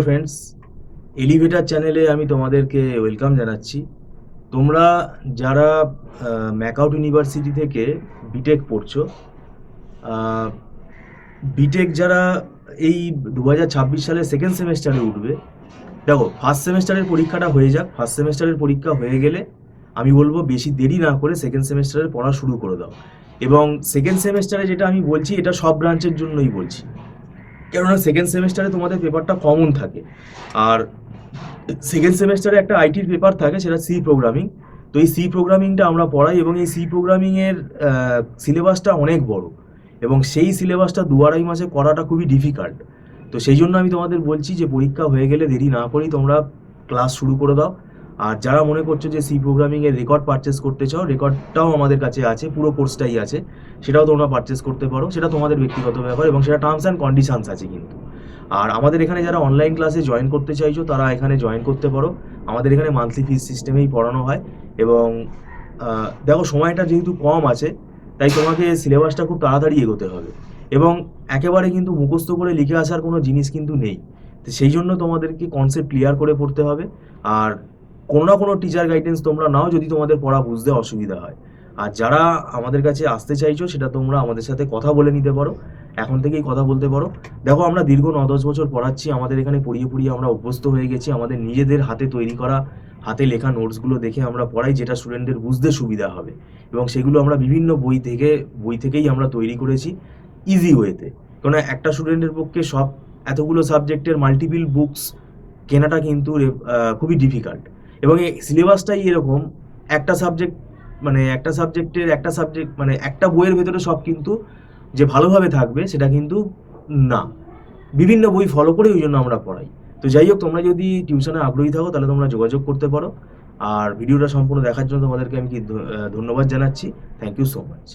Hello friends, elevator চ্যানেলে আমি তোমাদেরকে ওয়েলকাম জানাচ্ছি। তোমরা যারা ম্যাকআউট ইউনিভার্সিটি থেকে বিটেক পড়ছো, বিটেক যারা এই 2026 সালে সেকেন্ড সেমেস্টারে উঠবে, দেখো ফার্স্ট সেমেস্টারের পরীক্ষাটা হয়ে যাক। ফার্স্ট সেমেস্টারের পরীক্ষা হয়ে গেলে আমি বলবো বেশি দেরি না করে সেকেন্ড সেমেস্টারের পড়া শুরু করে দাও। এবং সেকেন্ড সেমেস্টারে যেটা আমি বলছি, এটা সব ব্রাঞ্চের জন্যই বলছি, কেননা সেকেন্ড সেমেস্টারে তোমাদের পেপারটা কমন থাকে। আর সেকেন্ড সেমেস্টারে একটা আইটির পেপার থাকে, সেটা সি প্রোগ্রামিং। তো এই সি প্রোগ্রামিংটা আমরা পড়াই, এবং এই সি প্রোগ্রামিংয়ের সিলেবাসটা অনেক বড়, এবং সেই সিলেবাসটা 2-2.5 মাসে করাটা খুবই ডিফিকাল্ট। তো সেই জন্য আমি তোমাদের বলছি যে পরীক্ষা হয়ে গেলে দেরি না করেই তোমরা ক্লাস শুরু করে দাও। আর যারা মনে করছো যে সি প্রোগ্রামিংয়ের রেকর্ড পারচেস করতে চাও, রেকর্ডটাও আমাদের কাছে আছে, পুরো কোর্সটাই আছে, সেটাও তোমরা পারচেস করতে পারো। সেটা তোমাদের ব্যক্তিগত ব্যাপার, এবং সেটা টার্মস অ্যান্ড কন্ডিশনস আছে কিন্তু। আর আমাদের এখানে যারা অনলাইন ক্লাসে জয়েন করতে চাইছো, তারা এখানে জয়েন করতে পারো। আমাদের এখানে মান্থলি ফিস সিস্টেমেই পড়ানো হয়। এবং দেখো, সময়টা যেহেতু কম আছে, তাই তোমাকে সিলেবাসটা খুব তাড়াতাড়ি এগোতে হবে। এবং একেবারে কিন্তু মুখস্থ করে লিখে আসার কোনো জিনিস কিন্তু নেই। তো সেই জন্য তোমাদেরকে কনসেপ্ট ক্লিয়ার করে পড়তে হবে। আর কোনো না কোনো টিচার গাইডেন্স তোমরা নাও যদি তোমাদের পড়া বুঝতে অসুবিধা হয়। আর যারা আমাদের কাছে আসতে চাইছো, সেটা তোমরা আমাদের সাথে কথা বলে নিতে পারো, এখন থেকেই কথা বলতে পারো। দেখো, আমরা দীর্ঘ 9-10 বছর পড়াচ্ছি, আমাদের এখানে পড়িয়ে পড়িয়ে আমরা অভ্যস্ত হয়ে গেছি। আমাদের নিজেদের হাতে তৈরি করা, হাতে লেখা নোটসগুলো দেখে আমরা পড়াই, যেটা স্টুডেন্টদের বুঝতে সুবিধা হবে। এবং সেগুলো আমরা বিভিন্ন বই থেকেই আমরা তৈরি করেছি ইজি ওয়েতে। কারণ একটা স্টুডেন্টের পক্ষে এতগুলো সাবজেক্টের মাল্টিপল বুকস কেনাটা কিন্তু খুবই ডিফিকাল্ট। এবং এই সিলেবাসটাই এরকম, একটা সাবজেক্ট মানে একটা বইয়ের ভেতরে সব কিন্তু যে ভালোভাবে থাকবে সেটা কিন্তু না। বিভিন্ন বই ফলো করে ওই জন্য আমরা পড়াই। তো যাই হোক, তোমরা যদি টিউশনে আগ্রহী থাকো, তাহলে তোমরা যোগাযোগ করতে পারো। আর ভিডিওটা সম্পূর্ণ দেখার জন্য তোমাদেরকে আমি ধন্যবাদ জানাচ্ছি। Thank you so much.